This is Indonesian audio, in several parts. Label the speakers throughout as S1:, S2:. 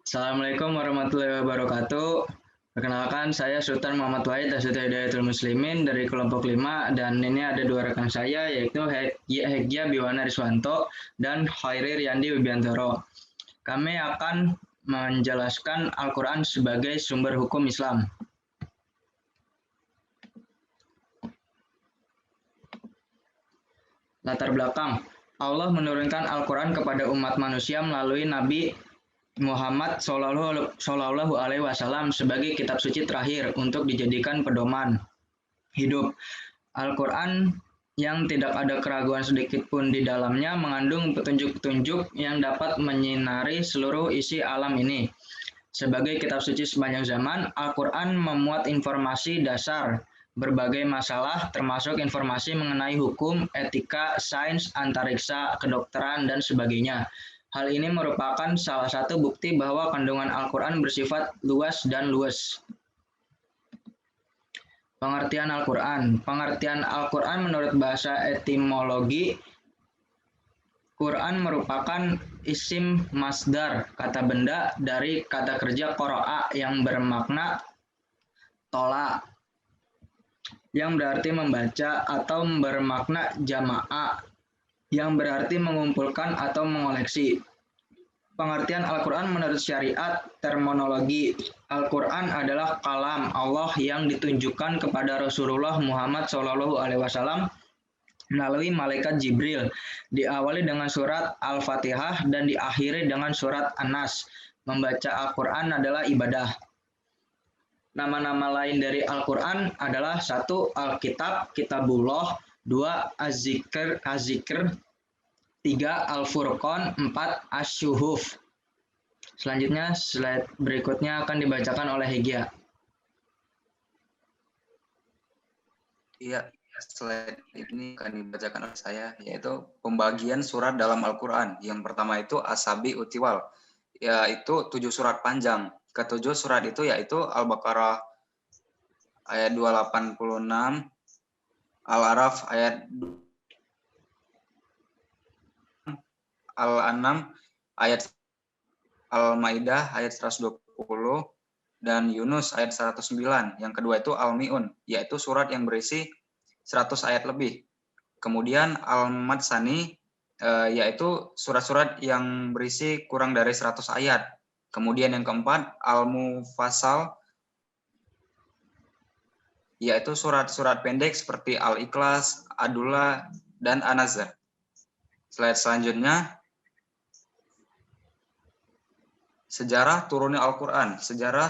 S1: Assalamualaikum warahmatullahi wabarakatuh. Perkenalkan, saya Sultan Muhammad Wahid Asyidah Hidayatul Muslimin dari kelompok 5 dan ini ada dua rekan saya yaitu Hegya Biwana Riswanto dan Khairi Riyandi Wibiantoro. Kami akan menjelaskan Al-Quran sebagai sumber hukum Islam. Latar belakang, Allah menurunkan Al-Quran kepada umat manusia melalui Nabi Muhammad Shallallahu Alaihi Wasallam sebagai kitab suci terakhir untuk dijadikan pedoman hidup. Al-Quran yang tidak ada keraguan sedikit pun di dalamnya mengandung petunjuk-petunjuk yang dapat menyinari seluruh isi alam ini. Sebagai kitab suci sepanjang zaman, Al-Quran memuat informasi dasar berbagai masalah termasuk informasi mengenai hukum, etika, sains, antariksa, kedokteran, dan sebagainya. Hal ini merupakan salah satu bukti bahwa kandungan Al-Quran bersifat luas dan luas. Pengertian Al-Quran. Pengertian Al-Quran menurut bahasa etimologi, Quran merupakan isim masdar, kata benda dari kata kerja qara'a yang bermakna tolak, yang berarti membaca, atau bermakna jama'a, yang berarti mengumpulkan atau mengoleksi. Pengertian Al-Quran menurut syariat terminologi, Al-Quran adalah kalam Allah yang ditunjukkan kepada Rasulullah Muhammad SAW melalui malaikat Jibril. Diawali dengan surat Al-Fatihah dan diakhiri dengan surat An-Nas. Membaca Al-Quran adalah ibadah. Nama-nama lain dari Al-Quran adalah 1. Alkitab, Kitabullah, 2. Az-Zikr, 3. Al-Furqan, 4. Asy-Syuhuf. Selanjutnya, slide berikutnya akan dibacakan oleh Hegya.
S2: Iya, slide ini akan dibacakan oleh saya, yaitu pembagian surat dalam Al-Quran. Yang pertama itu Asabi Utiwal, yaitu 7 surat panjang. Ketujuh surat itu yaitu Al-Baqarah ayat 286, Al-Araf ayat Al-An'am ayat Al-Maidah ayat 120 dan Yunus ayat 109. Yang kedua itu Al-Mi'un, yaitu surat yang berisi 100 ayat lebih. Kemudian Al-Matsani yaitu surat-surat yang berisi kurang dari 100 ayat. Kemudian yang keempat Al-Mufassal, yaitu surat-surat pendek seperti Al-Ikhlas, Ad-Duha, dan An-Nazr. Slide selanjutnya, sejarah turunnya Al-Quran. Sejarah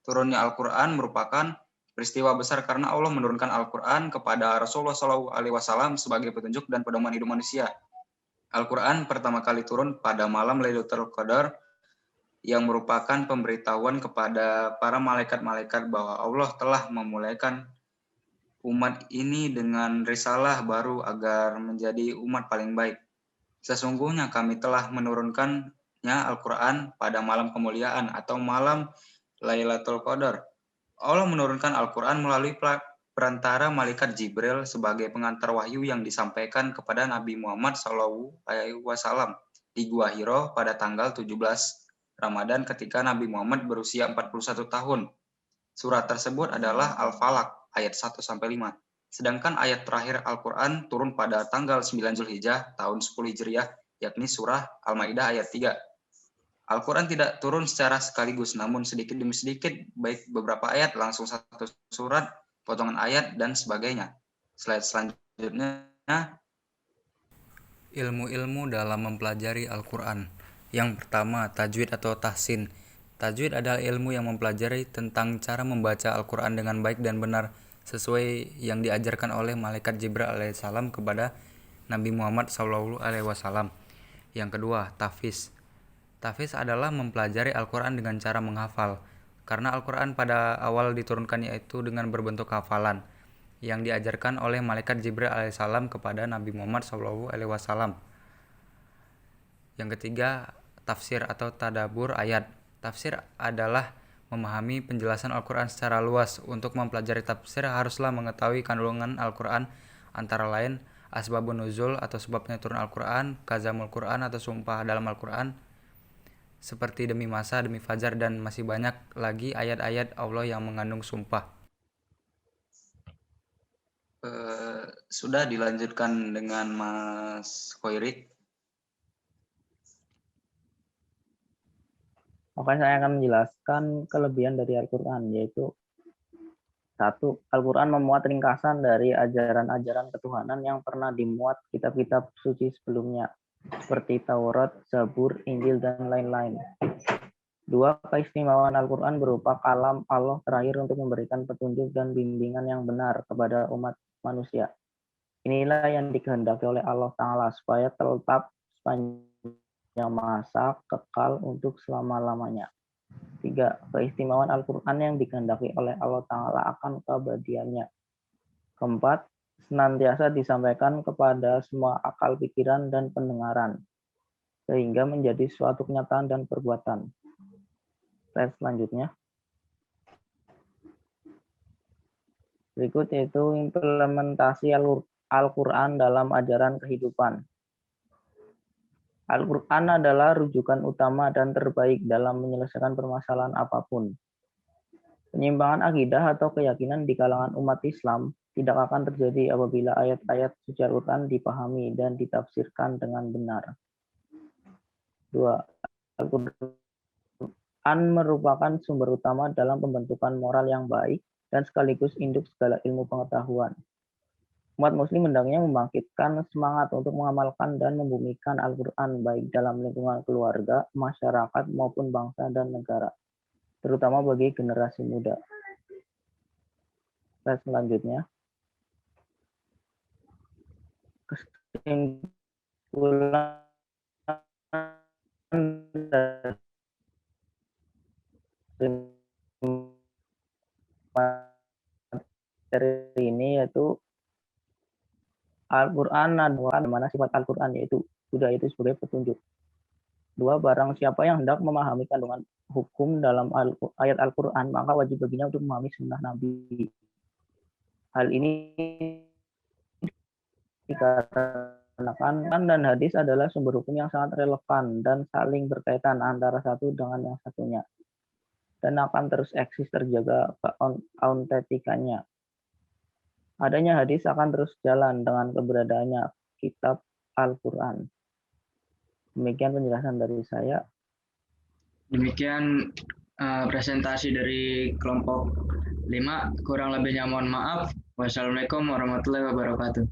S2: turunnya Al-Quran merupakan peristiwa besar karena Allah menurunkan Al-Quran kepada Rasulullah SAW sebagai petunjuk dan pedoman hidup manusia. Al-Quran pertama kali turun pada malam Lailatul Qadar yang merupakan pemberitahuan kepada para malaikat-malaikat bahwa Allah telah memulaikan umat ini dengan risalah baru agar menjadi umat paling baik. Sesungguhnya kami telah menurunkannya Al-Quran pada malam kemuliaan atau malam Lailatul Qadar. Allah menurunkan Al-Quran melalui perantara malaikat Jibril sebagai pengantar wahyu yang disampaikan kepada Nabi Muhammad SAW di Gua Hiro pada tanggal 17 Ramadan ketika Nabi Muhammad berusia 41 tahun. Surat tersebut adalah Al-Falaq ayat 1-5. Sedangkan ayat terakhir Al-Quran turun pada tanggal 9 Zulhijjah tahun 10 Hijriah, yakni surah Al-Maidah ayat 3. Al-Quran tidak turun secara sekaligus, namun sedikit demi sedikit, baik beberapa ayat, langsung satu surat, potongan ayat, dan sebagainya. Slide selanjutnya.
S3: Ilmu-ilmu dalam mempelajari Al-Quran. Yang pertama, tajwid atau tahsin. Tajwid adalah ilmu yang mempelajari tentang cara membaca Al-Quran dengan baik dan benar sesuai yang diajarkan oleh malaikat Jibril alaihissalam kepada Nabi Muhammad SAW. Yang kedua, tahfiz. Tahfiz adalah mempelajari Al-Quran dengan cara menghafal, karena Al-Quran pada awal diturunkan yaitu dengan berbentuk hafalan yang diajarkan oleh malaikat Jibril alaihissalam kepada Nabi Muhammad SAW. Yang ketiga, tafsir atau tadabur ayat. Tafsir adalah memahami penjelasan Al-Quran secara luas. Untuk mempelajari tafsir haruslah mengetahui kandungan Al-Quran, antara lain asbabun nuzul atau sebabnya turun Al-Quran, kazamul Quran atau sumpah dalam Al-Quran, seperti demi masa, demi fajar, dan masih banyak lagi ayat-ayat Allah yang mengandung sumpah.
S2: Sudah dilanjutkan dengan Mas Khoiri.
S4: Maka saya akan menjelaskan kelebihan dari Al-Quran, yaitu satu, Al-Quran memuat ringkasan dari ajaran-ajaran ketuhanan yang pernah dimuat kitab-kitab suci sebelumnya, seperti Taurat, Zabur, Injil, dan lain-lain. Dua, keistimewaan Al-Quran berupa kalam Allah terakhir untuk memberikan petunjuk dan bimbingan yang benar kepada umat manusia. Inilah yang dikehendaki oleh Allah Ta'ala supaya tetap sepanjang masa kekal untuk selama-lamanya. Tiga, keistimewaan Al-Quran yang dikehendaki oleh Allah Ta'ala akan keabadiannya. Keempat, senantiasa disampaikan kepada semua akal pikiran dan pendengaran, sehingga menjadi suatu kenyataan dan perbuatan. Slide selanjutnya. Berikut yaitu implementasi Al-Quran dalam ajaran kehidupan. Al-Quran adalah rujukan utama dan terbaik dalam menyelesaikan permasalahan apapun. Penyimpangan akidah atau keyakinan di kalangan umat Islam tidak akan terjadi apabila ayat-ayat suci Al-Quran dipahami dan ditafsirkan dengan benar. 2. Al-Quran merupakan sumber utama dalam pembentukan moral yang baik dan sekaligus induk segala ilmu pengetahuan. Umat muslim hendaknya membangkitkan semangat untuk mengamalkan dan membumikan Al-Quran baik dalam lingkungan keluarga, masyarakat, maupun bangsa dan negara, terutama bagi generasi muda. Slide selanjutnya. Kesimpulan dari ini yaitu Al-Quran adalah mana sifat Al-Quran yaitu budaya itu sebagai petunjuk. 2. Barang siapa yang hendak memahami kandungan hukum dalam ayat Al-Quran, maka wajib baginya untuk memahami sunnah Nabi. Hal ini dikarenakan dan hadis adalah sumber hukum yang sangat relevan dan saling berkaitan antara satu dengan yang satunya, dan akan terus eksis terjaga autentikanya. Adanya hadis akan terus jalan dengan keberadaannya kitab Al-Quran. Demikian penjelasan dari saya.
S1: Demikian presentasi dari kelompok 5. Kurang lebihnya mohon maaf. Wassalamualaikum warahmatullahi wabarakatuh.